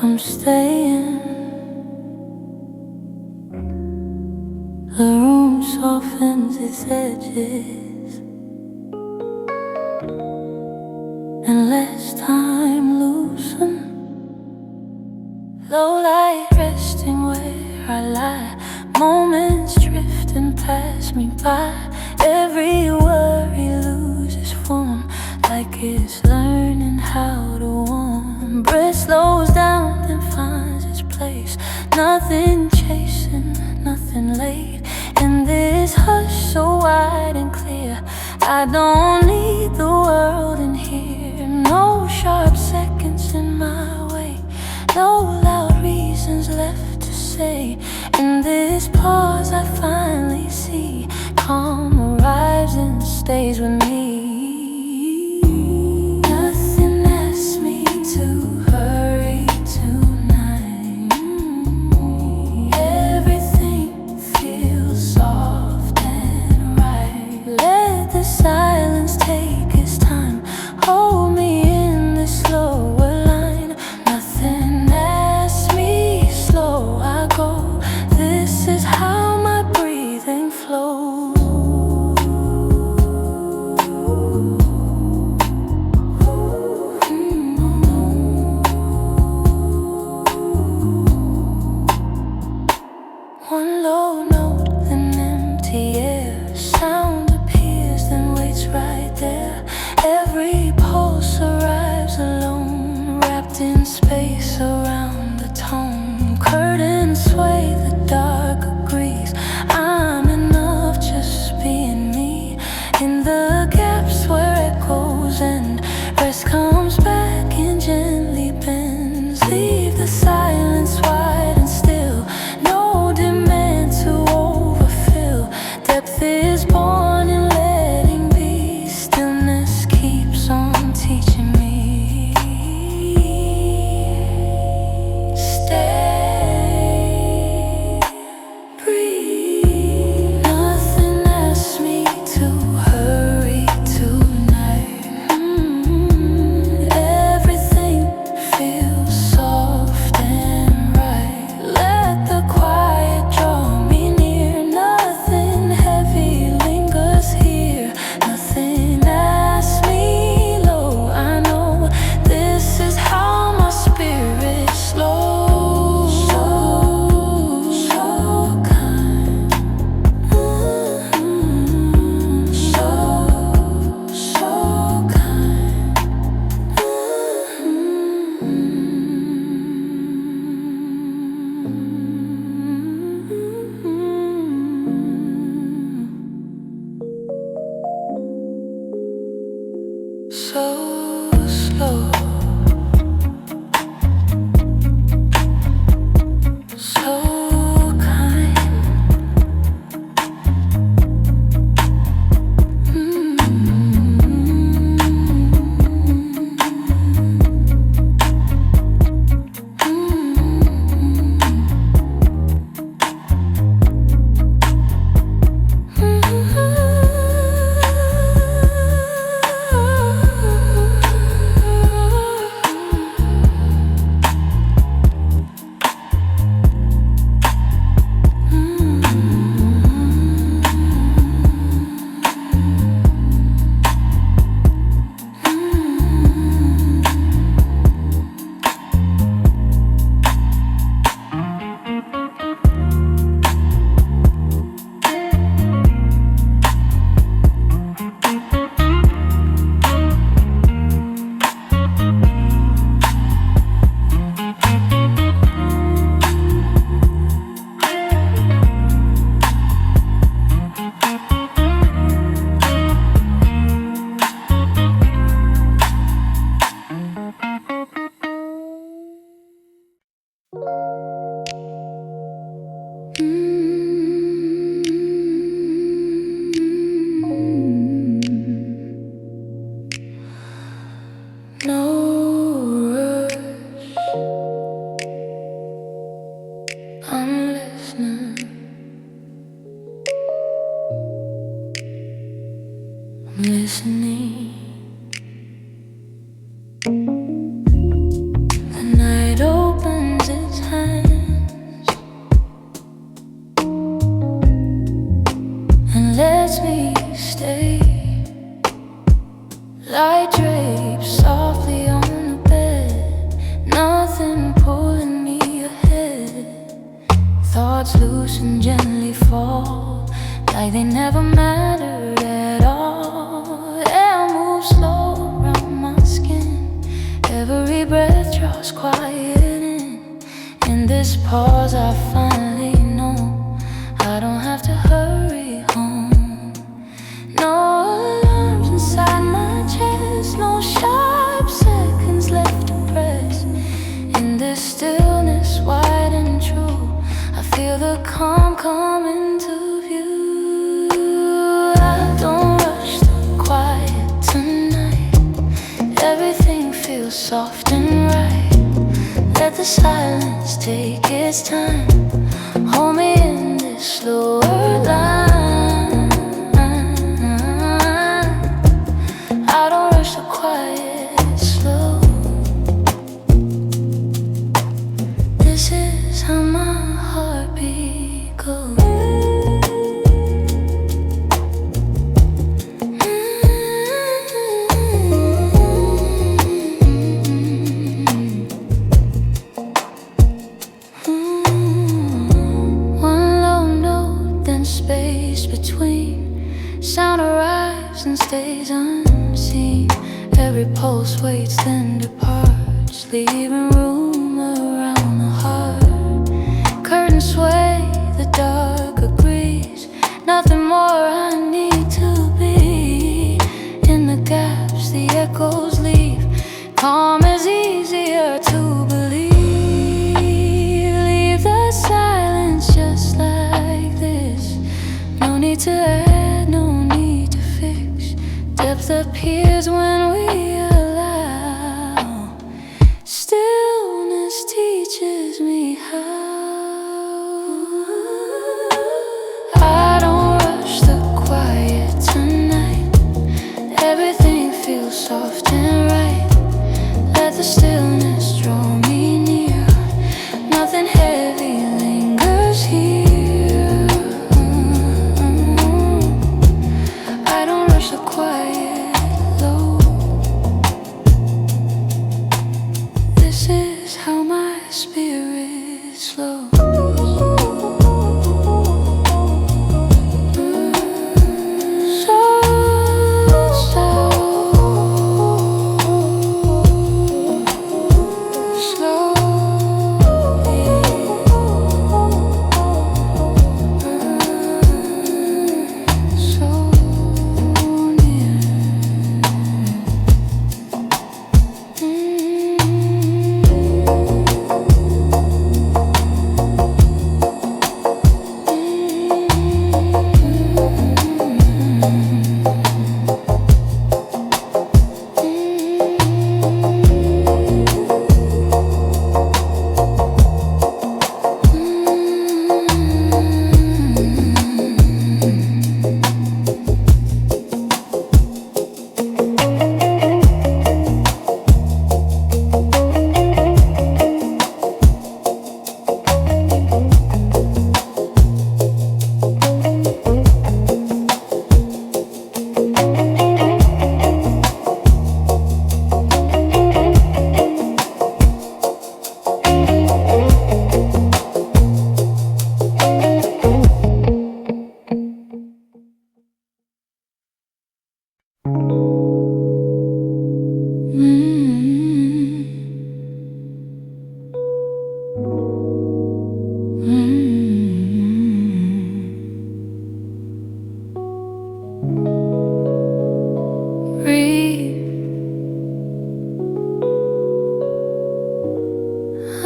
I'm staying. The room softens its edges and lets time loosen. Low light resting where I lie, moments drifting past me by. Every worry loses form, like it's learning how to warm. Breath slows down and finds its place. Nothing chasing, nothing late. In this hush so wide and clear, I don't need the world in here. No sharp seconds in my way, no loud reasons left to say. In this pause I finally see calm arrives and stays with me. Nothing asks me to hurry tonight. Everything feels soft and right. Let the silence take its time. Hold me in this slower line. Nothing asks me, slow I go. This is how my breathing flows. One low note, then empty air. Sound appears, then waits right there. Every pulse arrives alone, wrapped in space around the tone. Curtains sway, the dark agrees. I'm enough, just being me. In the gaps where echoes end, rest comes back and gently bends. Leave the silence wide and still. No demand to overfill. Depth is born in letting be. Stillness keeps on teaching me. Stay, breathe. Nothing asks me to hurry tonight. Everything feels soft and right. Let the quiet draw me near. Nothing heavy lingers here. Nothing asks me low. I know this is how my spirit slows. So kind. So kind. So slow, so kind. No rush, I'm listening. I'm listening. The night opens. and gently fall, like they never mattered at all. Air moves slow around my skin, every breath draws quiet in. In this pause I finally know I don't have to hurry home. No alarms inside my chest, no sharp seconds left to press. In this stillness wide and true, I feel the calm coming to view. I don't rush the quiet tonight, everything feels soft and right. Let the silence take its time, hold me in this slower line. I don't rush the quiet, slow. This is how my heartbeat goes. One low note, then space between. Sound arrives and stays unseen. Every pulse waits, then departs, leaving room around the heart. Curtains sway, the dark agrees. Nothing more I need to be. In the gaps, the echoes leave. Calm is easier to believe. Leave the silence just like this. No need to add, no need to fix. Depth appears when we allow. Stillness teaches me how. I don't rush the quiet tonight, everything feels soft and right. Let the stillness draw me near, nothing heavy lingers here. I don't rush the quiet, low. This is how my spirit slows.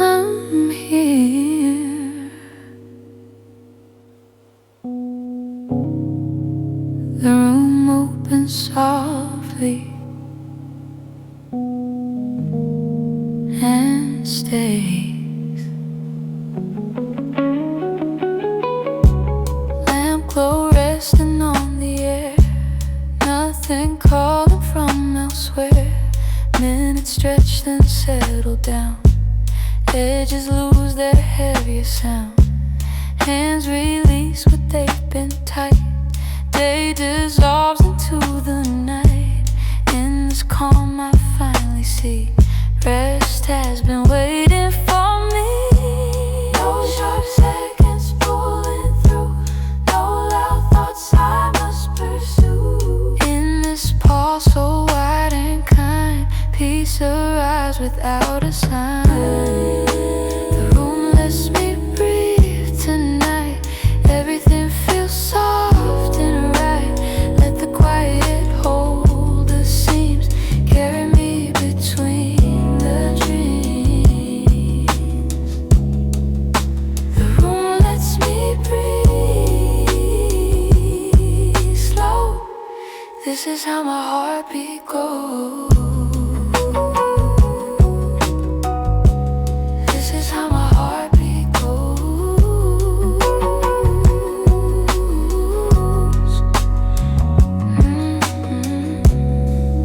I'm here. The room opens softly and stays. Lamp glow resting on the air, nothing calling from elsewhere. Minutes stretch then settle down, edges lose their heavier sound. Hands release what they've been tight. Day dissolves into the night. In this calm I finally see rest has been waiting for me. No sharp seconds pulling This is how my heartbeat goes. This is how my heartbeat goes.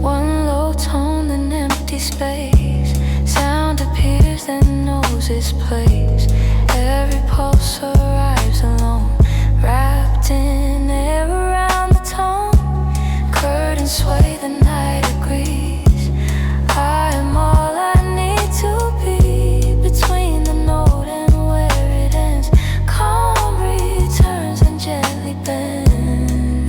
One low tone, an empty space. Sound appears, then knows its place. Every pulse arrives alone, wrapped in air around the tongue. Curtains sway, the night agrees. I am all I need to be. Between the note and where it ends, calm returns and gently bends.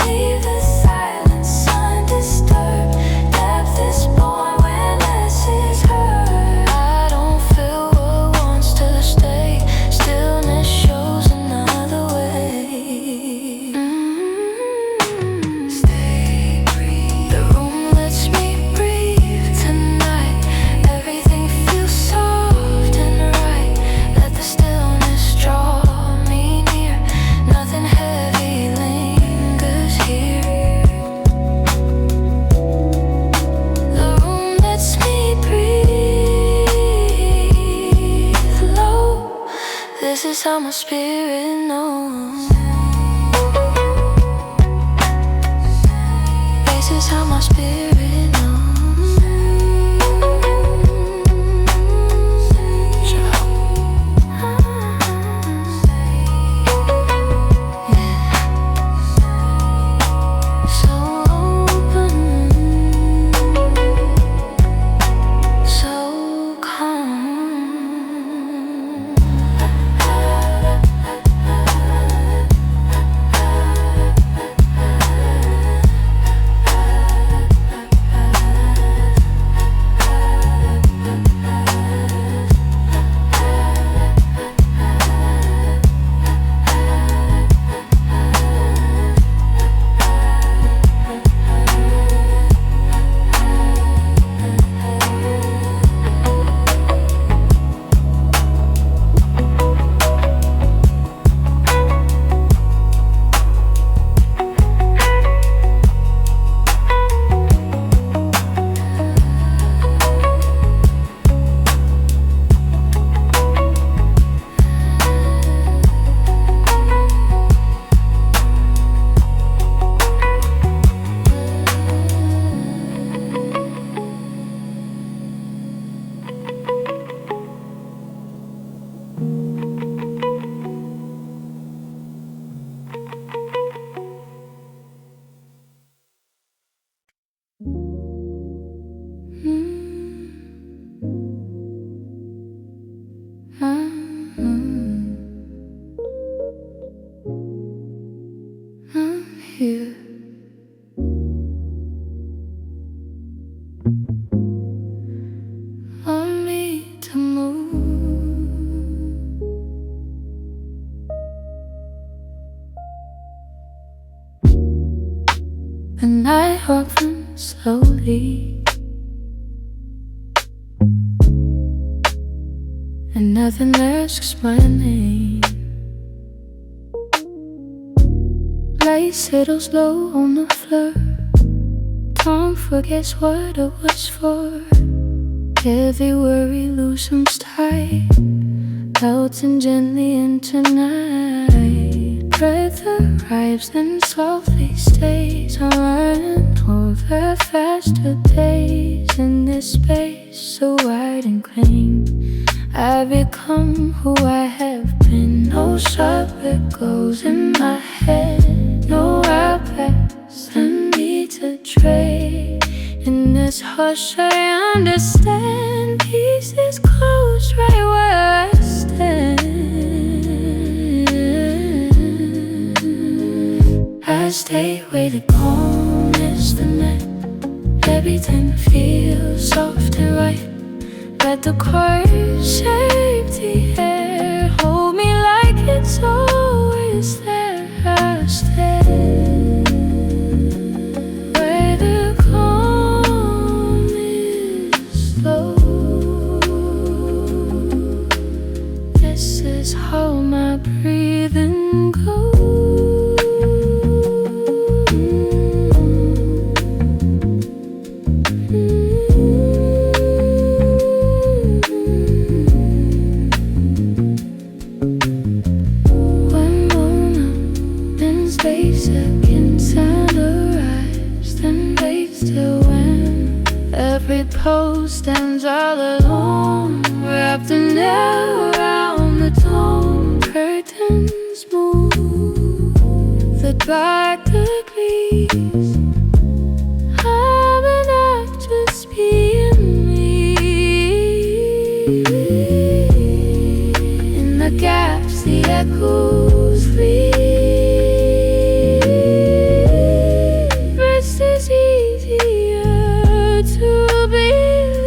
Leave the silence undisturbed. Depth is born when less is heard. I don't feel what wants to stay. Stillness shows another way. Stay, breathe. The room lets me breathe tonight. Everything feels soft and right. Let the stillness draw me near. Nothing heavy lingers here. The room lets me breathe low. This is how my spirit knows. This is how my spirit knows. So open, so calm. I'm here. Want me to move. The night opens slowly, and nothing asks my name. Light settles low on the floor. Time forgets what it was for. Heavy worry loosens tight, melting gently into night. Breath arrives and softly stays. I'm running toward the faster days. In this space so wide and clean, I become who I have been. No sharp echoes in my head, no iPads I need to trade. In this hush I understand, peace is close right where I stand. I stay waiting, calm as the night. Everything feels soft and right. Let the chorus shape the air. Hold me like it's always there. I stand where the calm is slow. This is how my breathing goes. and around the dome. Curtains move, the dark degrees. I'm an actress being me. In the gaps, the echoes read. Rest is easier to believe.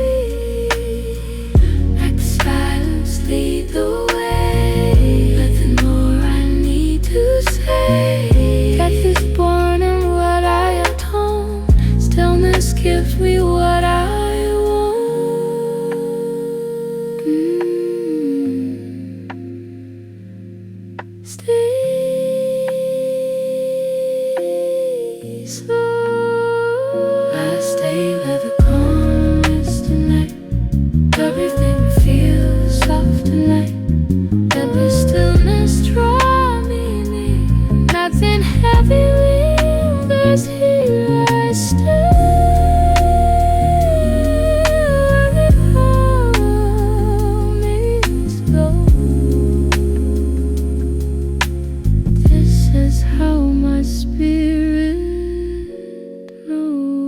Exiles lead the way. Nothing more I need to say. Death is born in what I atone. Stillness gives me what I want. Stay slow. I stay where the calm is tonight. Everything feels soft tonight. Let the stillness draw me near. Nothing heavy lingers here. I stay. This is how my spirit knows.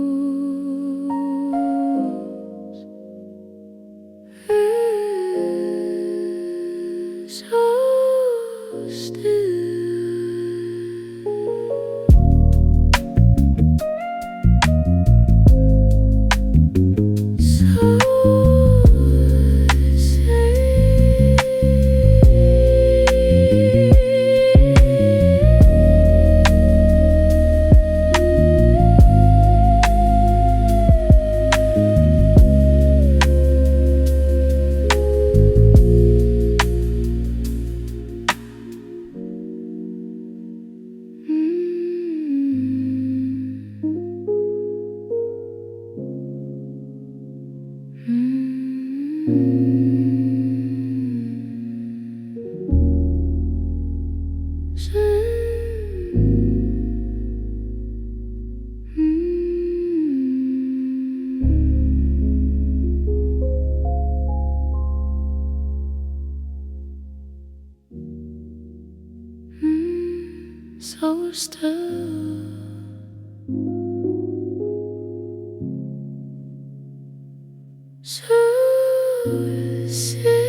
So still. So still. So still.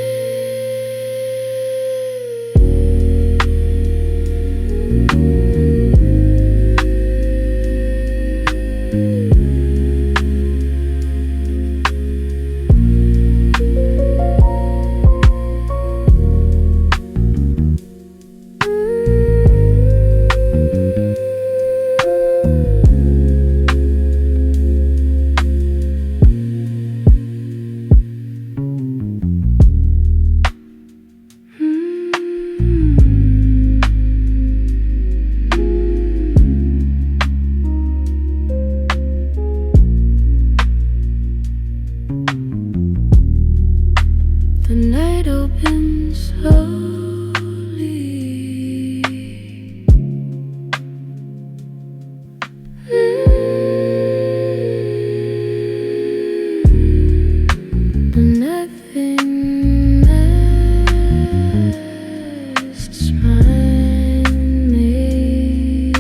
The night opens slowly. Nothing masks my name.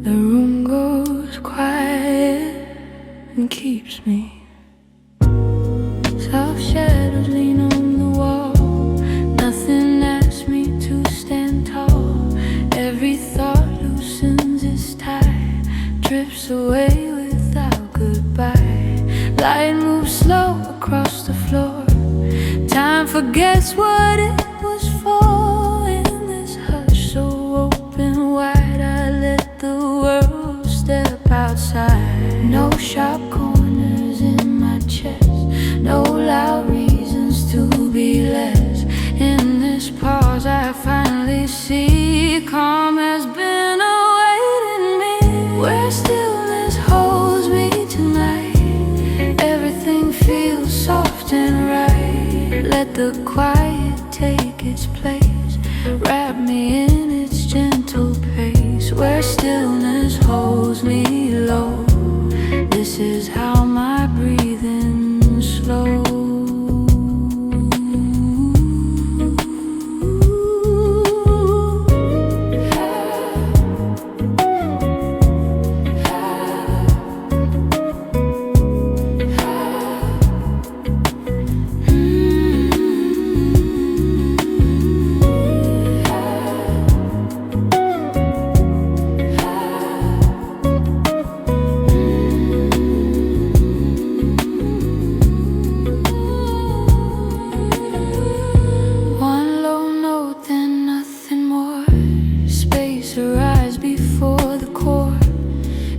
The room goes quiet and keeps me. Soft shadows lean on the wall. Nothing asks me to stand tall. Every thought loosens its tie, drifts away without goodbye. Light moves slow across the floor. Time forgets what it was for. In this hush so open wide, I let the world step outside. No sharp corners in my chest, no loud reasons to be less. In this pause I finally see calm has been awaiting me. Where stillness holds me tonight, everything feels soft and right. Let the quiet take its place, wrap me in its gentle pace. Where stillness holds me low, this is how my breathing slows. Arise before the core.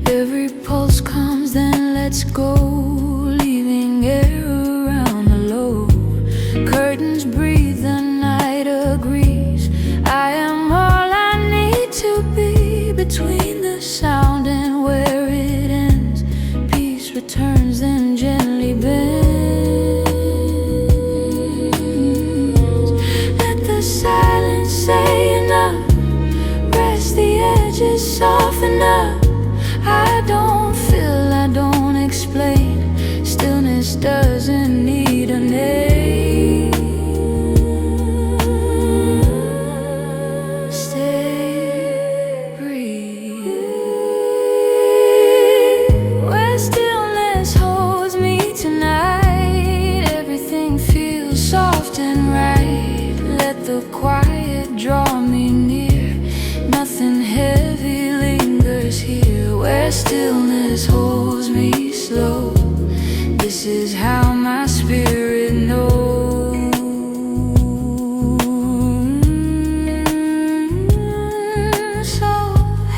Every pulse comes, then lets go, leaving air around the lobe. Curtains breathe, the night agrees. I am all I need to be. Between the sound and where it ends, peace returns, then gently bends. Let the silence say enough, the edges soften up. I don't feel, I don't explain. Stillness doesn't need a name. Stay, breathe. Where stillness holds me tonight, everything feels soft and right. Let the quiet draw me near. Nothing heavy lingers here. Where stillness holds me slow, this is how my spirit knows. So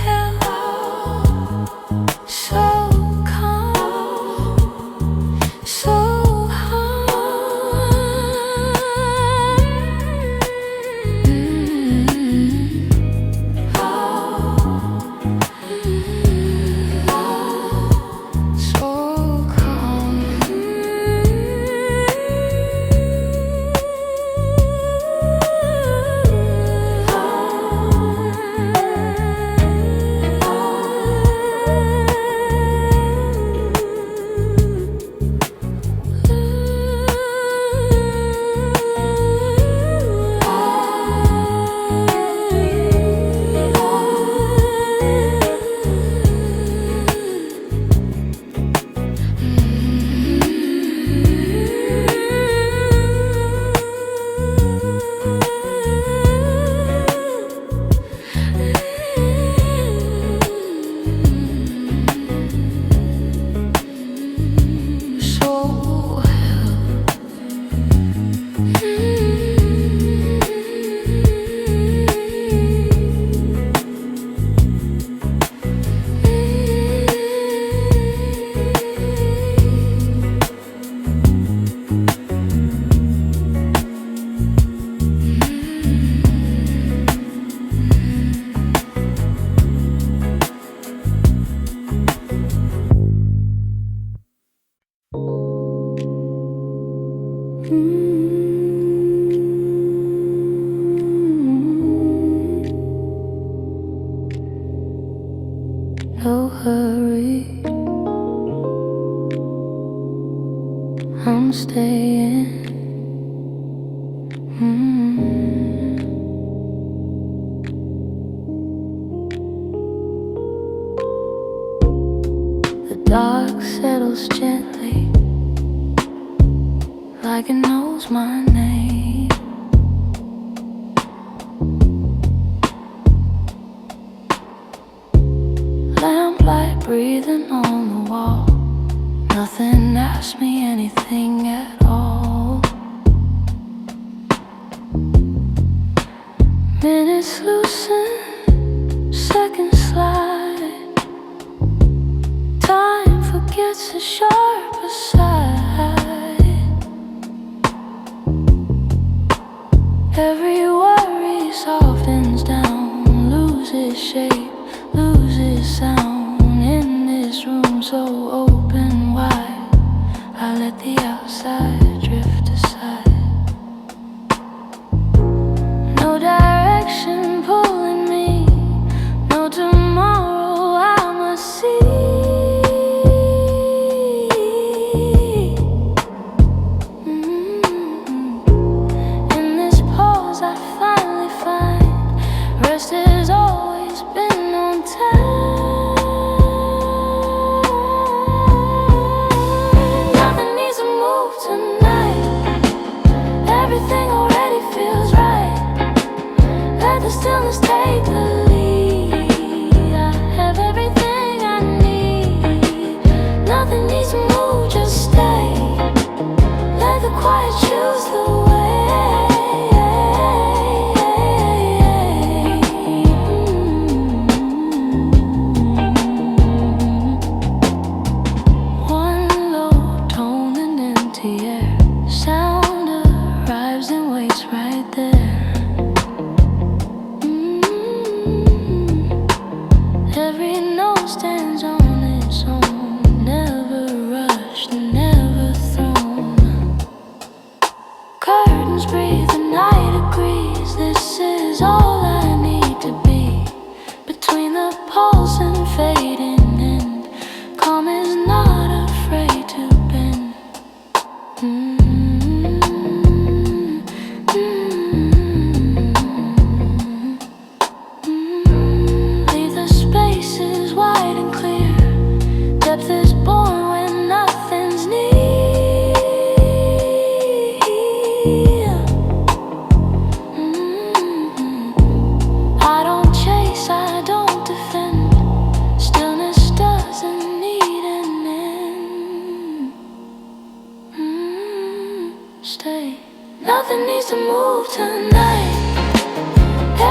hello, so calm, so no hurry, I'm staying. dark settles gently, like it knows my name. Lamplight breathing on the wall. Nothing asks me anything at all. Minutes loosen, seconds slide. Time forgets the sharper side. Every worry softens down, loses shape, loses sound. In this room so open wide, I let the outside drift aside. No direction pulling me, no tomorrow I must see. In this pause I finally find rest has always been on time. Nothing needs to move tonight. Everything already feels right. Let the stillness take the lead. I have everything I need. Nothing needs to move, just stay. Let the quiet choose the way. One low tone and empty air. Sound arrives and waits right there. Every note stands on its own, never rushed, never thrown. Curtains breathe, the night agrees. This is all I need to be. Between the pulse and fading end, calm is not afraid to bend. Leave the spaces wide and clear. Depth is born when nothing's near. I don't chase, I don't defend. Stillness doesn't need an end. Stay. Nothing needs to move tonight.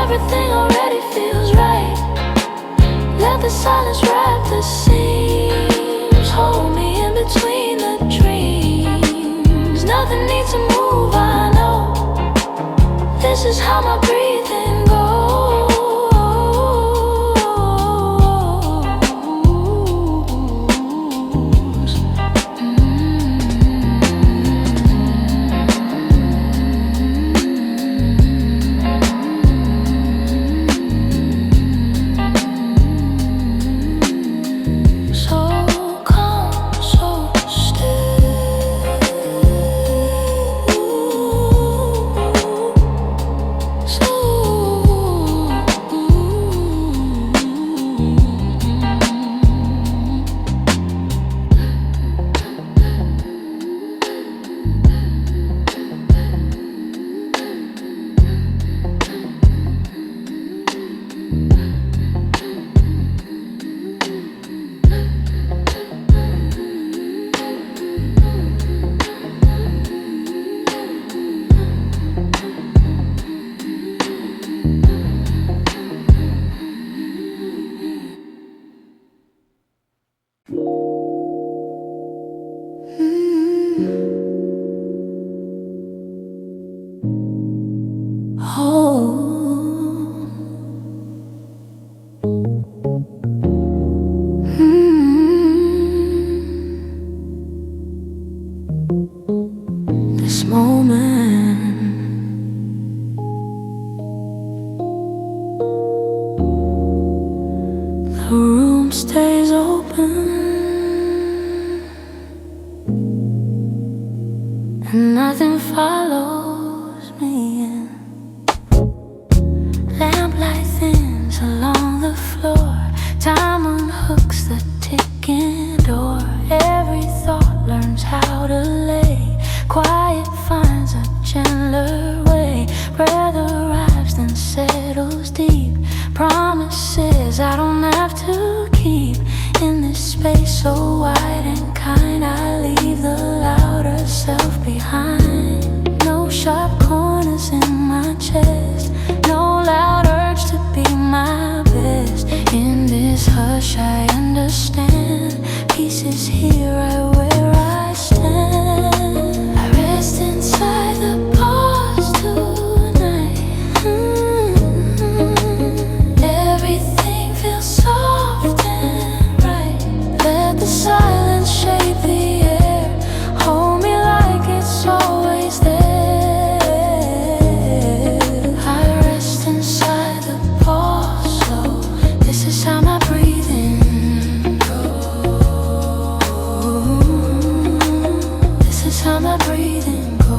Everything already feels right. Let the silence wrap the seams. Hold me in between the dreams. Nothing needs to move, I know. This is how my breathing goes. So calm, so still. This moment, the room stays open and nothing follows me in. Lamplight thins along the floor. Time unhooks the ticking door. I understand. Peace is here right where I stand. I rest inside the pause tonight. Everything feels soft and right. Let the silence shape the air. Hold me like it's always there. I rest inside the pause slow. This is how my breathing goes. This is how my breathing goes.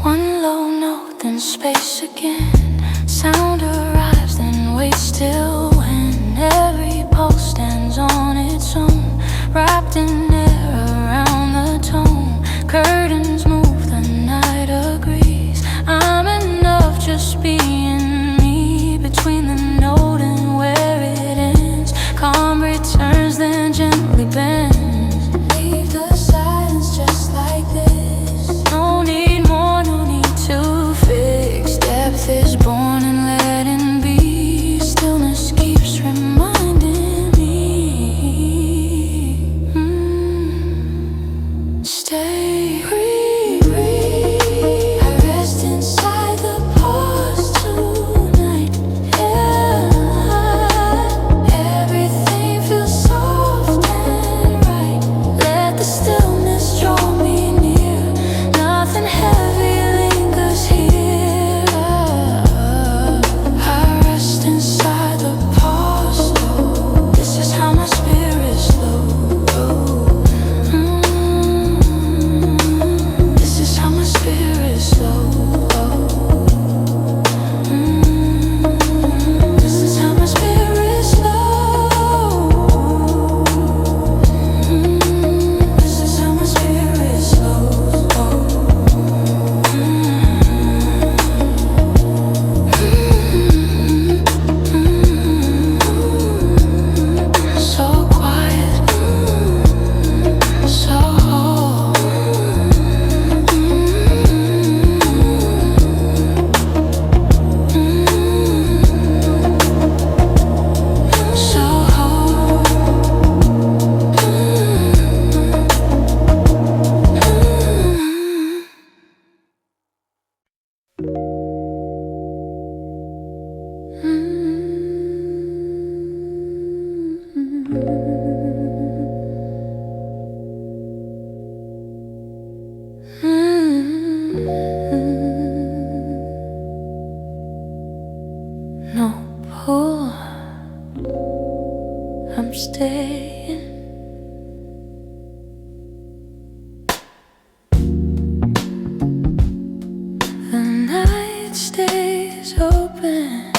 One low note, then space again. Sound arrives, then waits still. When every pulse stands on its own, wrapped in air around the tone. Curtains move, the night agrees. I'm enough just being me. Between the note and where it ends, calm returns, then gently bends. Leave the silence just like this. No need more, no need to fix. Depth is born in letting be. Stillness keeps reminding me. Stay, breathe. I rest inside the pause tonight. Yeah. Everything feels soft and right. Let the stillness draw me near. Nothing heavy lingers here. I rest inside the pause slow. This is how my spirit slows. This is how my spirit slows. This is how my spirit slows. This is how my spirit slows. So quiet, so whole. So whole. No pull, I'm staying. The night stays open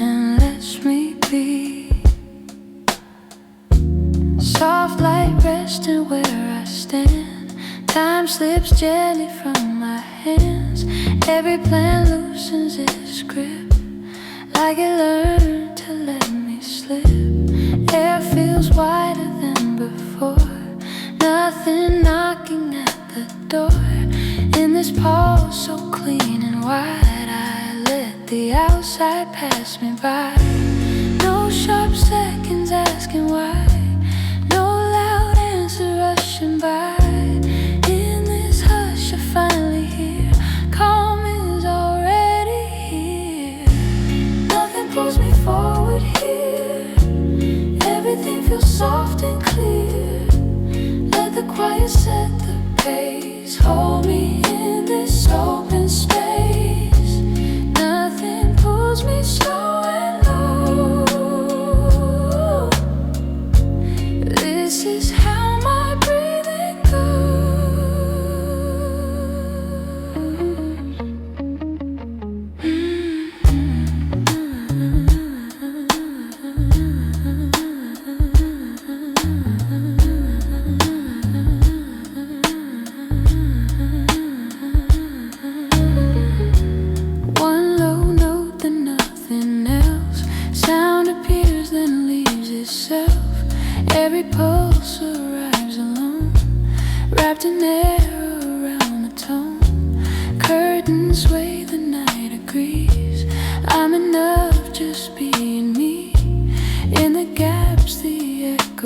and lets me be. Soft light resting where I stand. Time slips gently from my hands. Every plan loosens its grip, like it learned to let me slip. Air feels wider than before. Nothing knocking at the door. In this pause so clean and wide, I let the outside pass me by. No sharp seconds asking why. No loud answer rushing by. In this hush I finally hear calm is already here. Nothing pulls me forward here. Everything feels soft and clear. Let the quiet set the pace. Hold me in this open space. Nothing pulls me slow and low.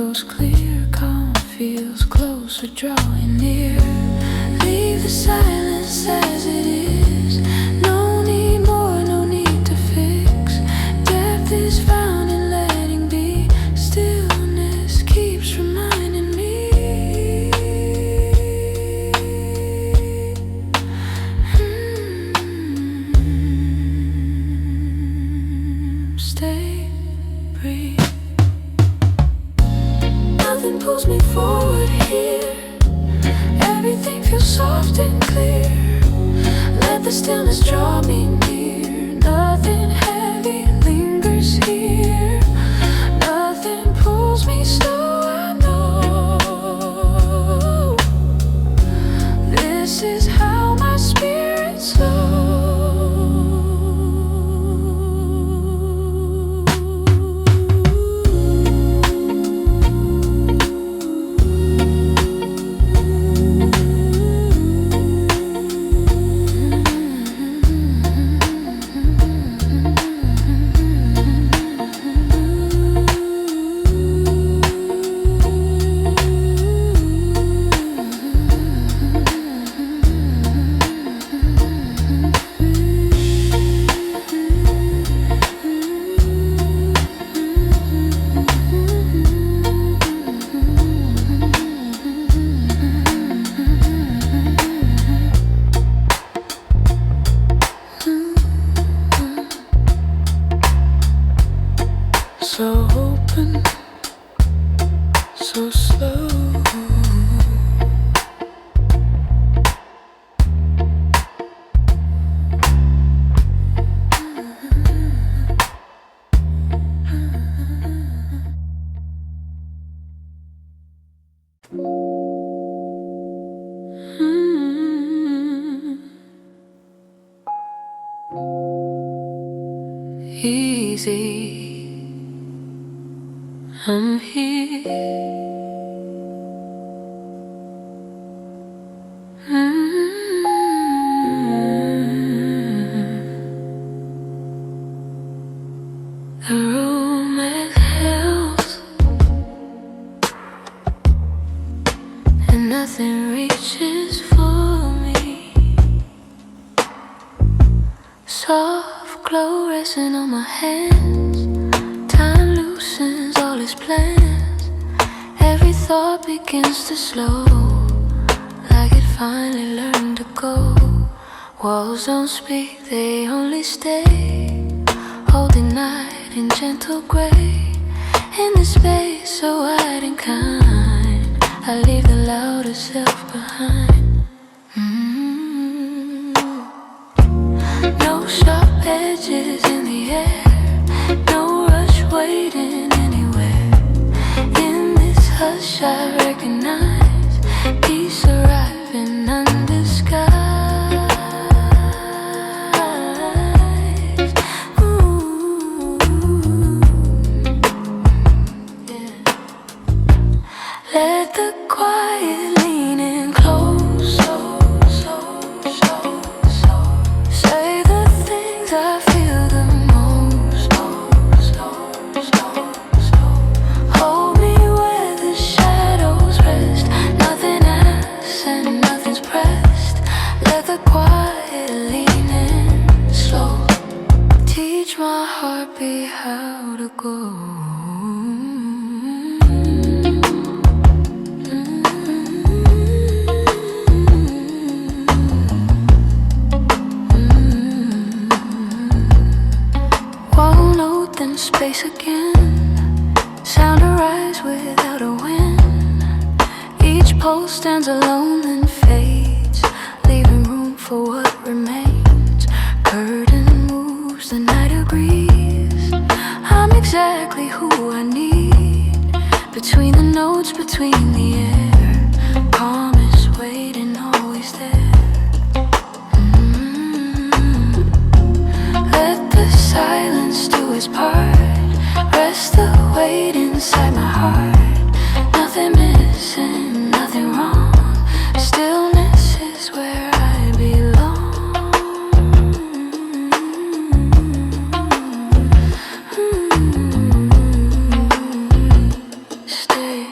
goes clear, calm feels closer, drawing near. Leave the silence as it is. No need more, no need to fix. Depth is found in letting be. Stillness keeps reminding me. Stay, breathe. Nothing pulls me forward here. Everything feels soft and clear. Let the stillness draw me near. Nothing heavy lingers here. Nothing pulls me slow, I know. This is how my spirit slows. So open, so slow. Easy, I'm here. The room is held, and nothing reaches for me. Soft glow resting on my hands. Time loosens all its plans. Every thought begins to slow, like it finally learned to go. Walls don't speak, they only stay, holding night in gentle gray. In this space so wide and kind, I leave the louder self behind. No sharp edges in the air, no rush waiting anywhere. In this hush I recognize peace arriving undisguised. Let the quiet lean in close. Say the things I feel the most. Hold me where the shadows rest. Nothing asks and nothing's pressed. Let the quiet lean in slow. Teach my heartbeat how to go. Space again, sound arise without a wind. Each pulse stands alone then fades, leaving room for what remains. Curtain moves, the night agrees. I'm exactly who I need. Between the notes, between the air, promise waiting, always there. Let the silence do its part. Rest the weight inside my heart. Nothing missing, nothing wrong. Stillness is where I belong. Stay.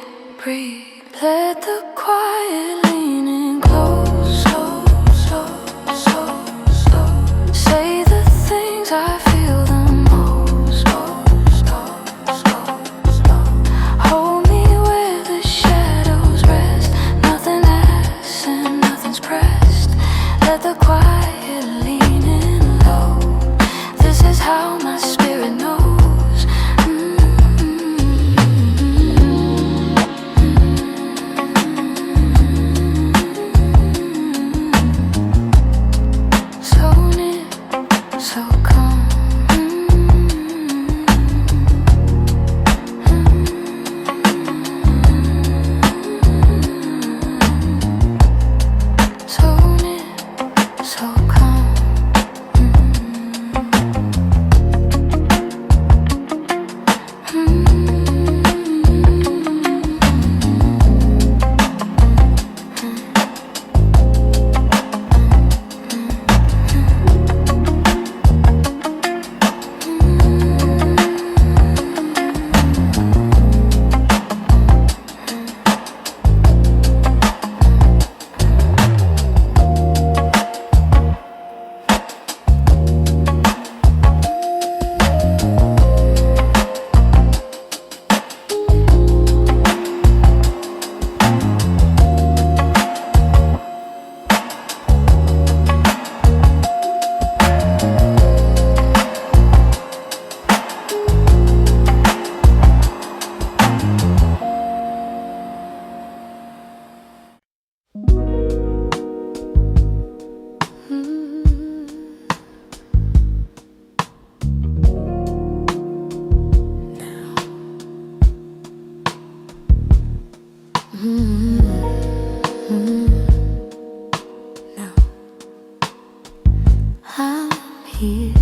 here.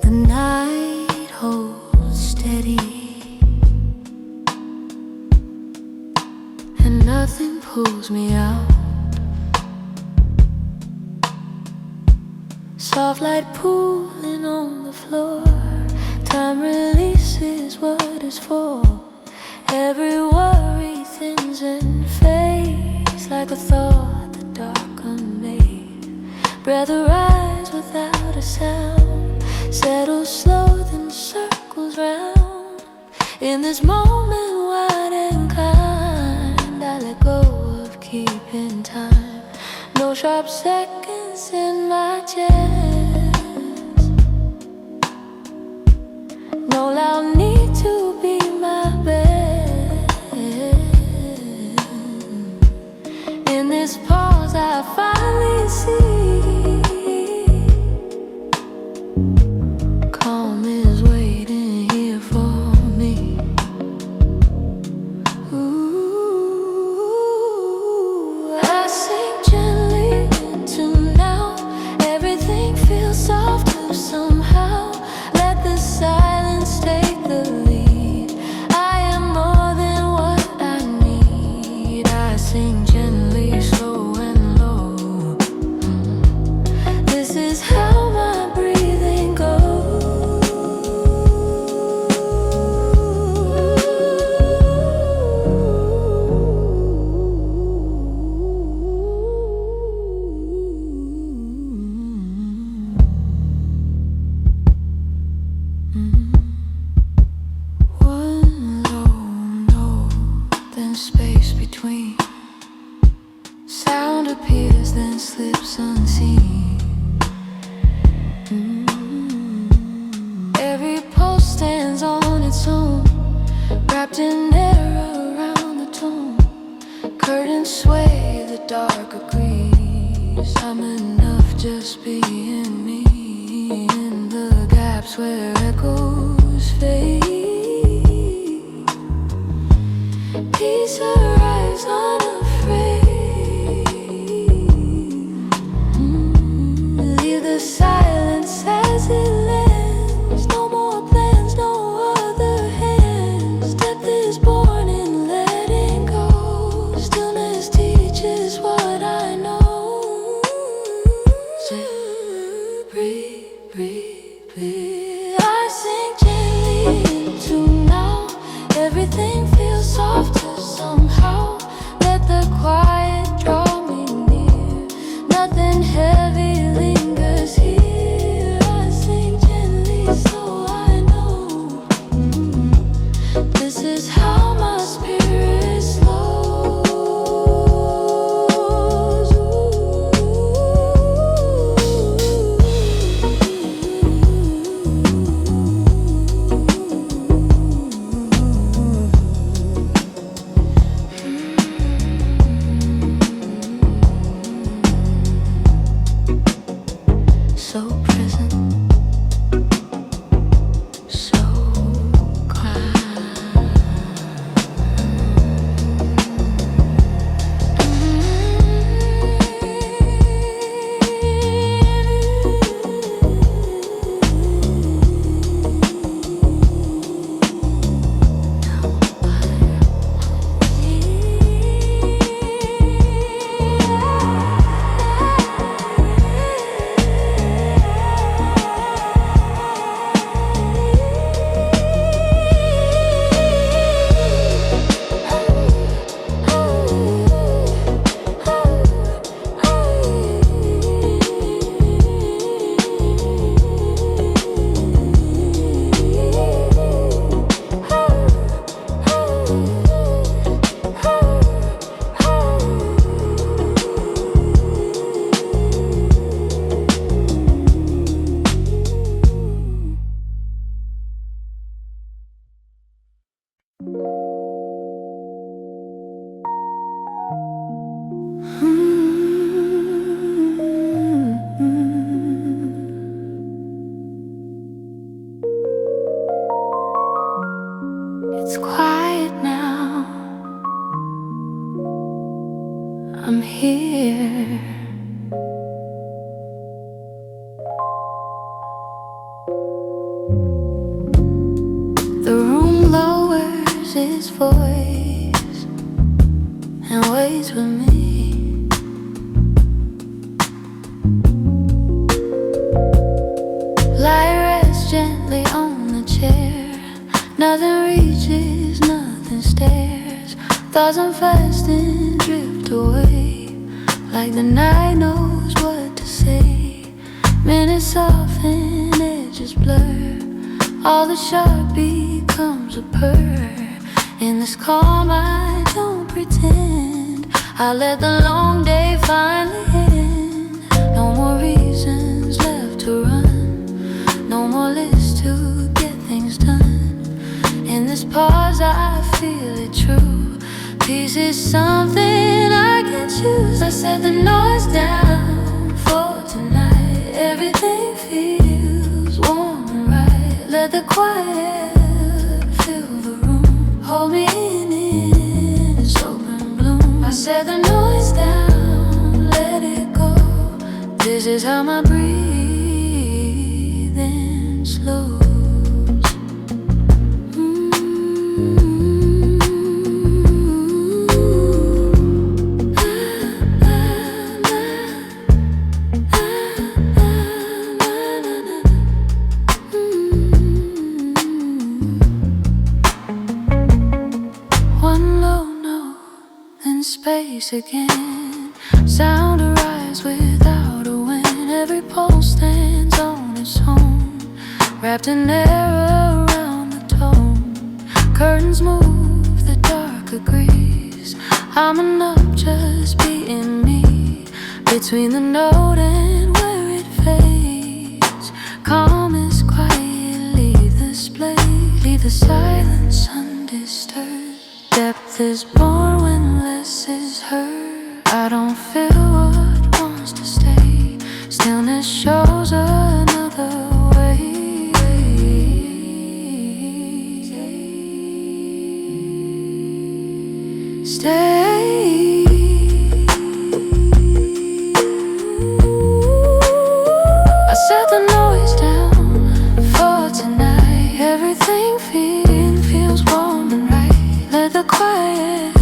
The night holds steady, and nothing pulls me out. Soft light pooling on the floor. Time releases what is for. Every worry thins and fades like a thought the dark unmade. Breath arise without a sound, settles slow then circles round. In this moment wide and kind, I let go of keeping time. No sharp seconds in my chest, no loud need to be my best. In this pause I finally see calm is waiting here for me. Ooh, I sink gently into now. Everything feels soft too somehow. Let the silence take the lead. I am more than what I need. I sing gently, slow and low. This is how my breathing goes. One low note, then space between. Sound appears, then slips unseen. Every pulse stands on its own, wrapped in air around the tone. Curtains sway, the dark agrees. I'm enough just being me. In the gaps where echoes fade, peace arrives unafraid. Leave the silence as it lands. No more plans, no other hands. Depth is born in letting go. Stillness teaches what I know. Breathe, breathe, breathe. I sink gently here. The room lowers its voice and waits with me. Light rests gently on the chair. Nothing reaches, nothing stares. Thoughts unfasten, drift away, like the night knows what to say. Minutes soften, edges blur. All the sharp becomes a purr. In this calm I don't pretend. I let the long day finally end. No more reasons left to run, no more list to get things done. In this pause I feel it true. Peace is something I can choose. I set the noise down for tonight. Everything feels warm and right. Let the quiet fill the room. Hold me in its open bloom. I set the noise down, let it go. This is how my breathing slows. Space again, sound arise without a wind. Every pulse stands on its own, wrapped in air around the tone. Curtains move, the dark agrees. I'm enough, just being me. Between the note and where it fades, calm is quiet, leave this place. Leave the silence undisturbed. Depth is born when less is heard. I don't feel what wants to stay. Stillness shows another way. Stay. I set the noise down for tonight. Everything feels warm and right. Let the quiet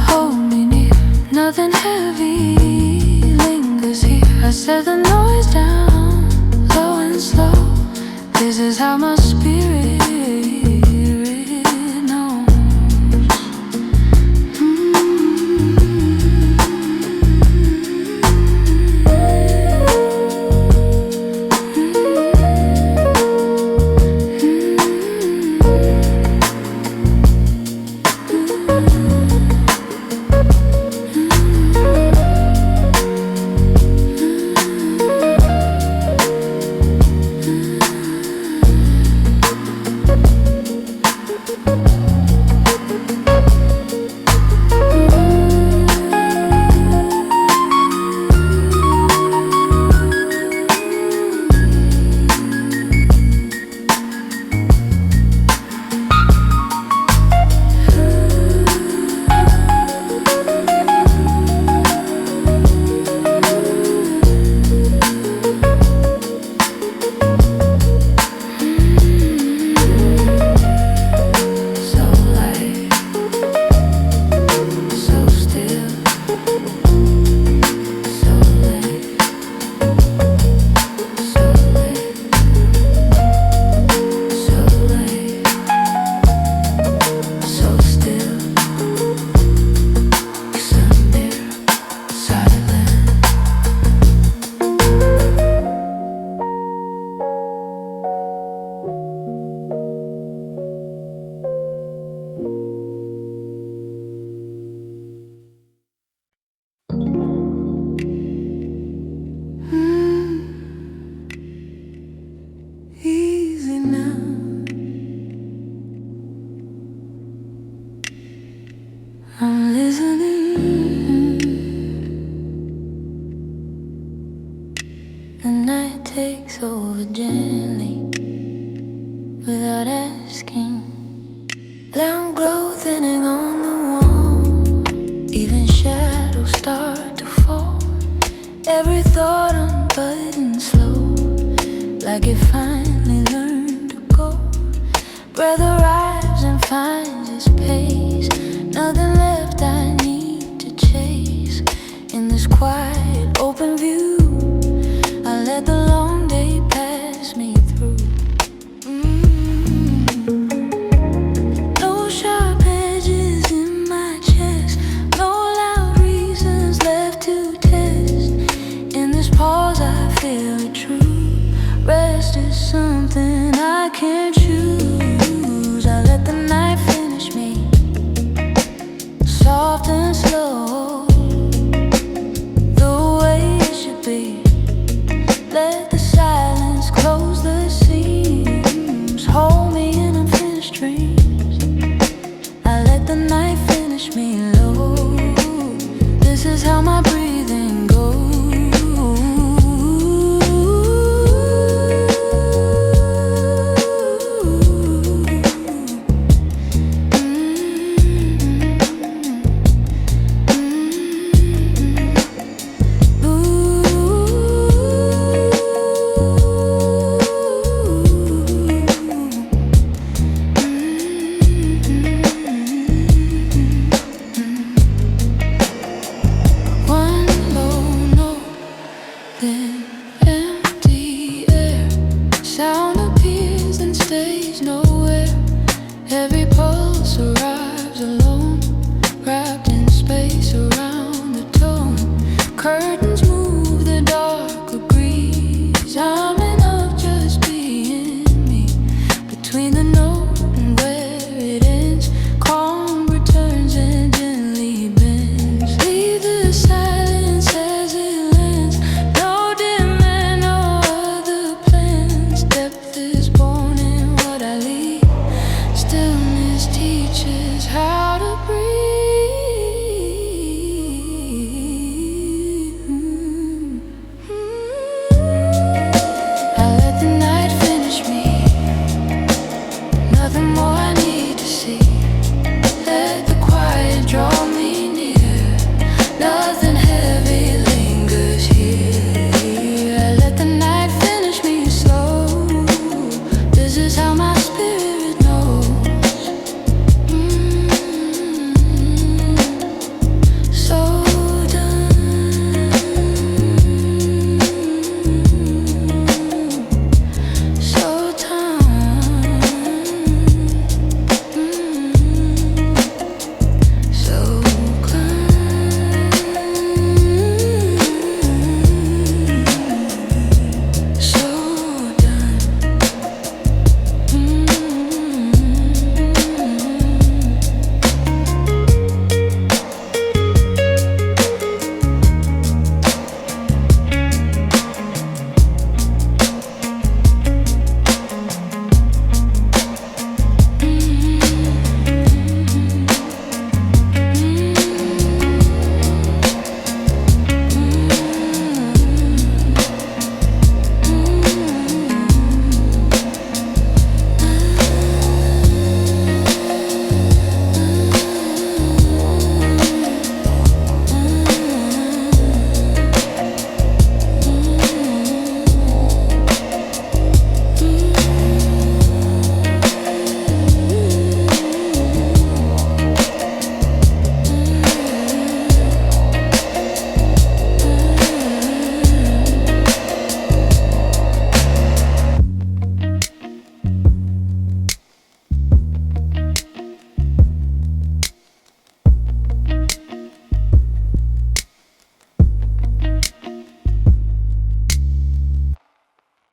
hold me near. Nothing heavy lingers here. I set the noise down, low and slow. This is how my spirit knows. I'm listening. The night takes over gently, without asking. Long glow thinning on the wall, even shadows start to fall. button slow, like it finally learned to go. Breath arrives and finds its pace. Nothing left I need to chase. In this quiet open view, I let the long day pass me through. No sharp edges in my chest, no loud reasons left to test. In this pause I feel it true. Rest is something I can't choose. I let the night finish me, soft and slow, the way it should be. Let the silence close the seams, hold me in unfinished dreams. I let the night finish me low. This is how my breathing goes. Then empty air, sound appears and stays nowhere. Every pulse arrives alone, wrapped in space around the tone. Curtains move the dark.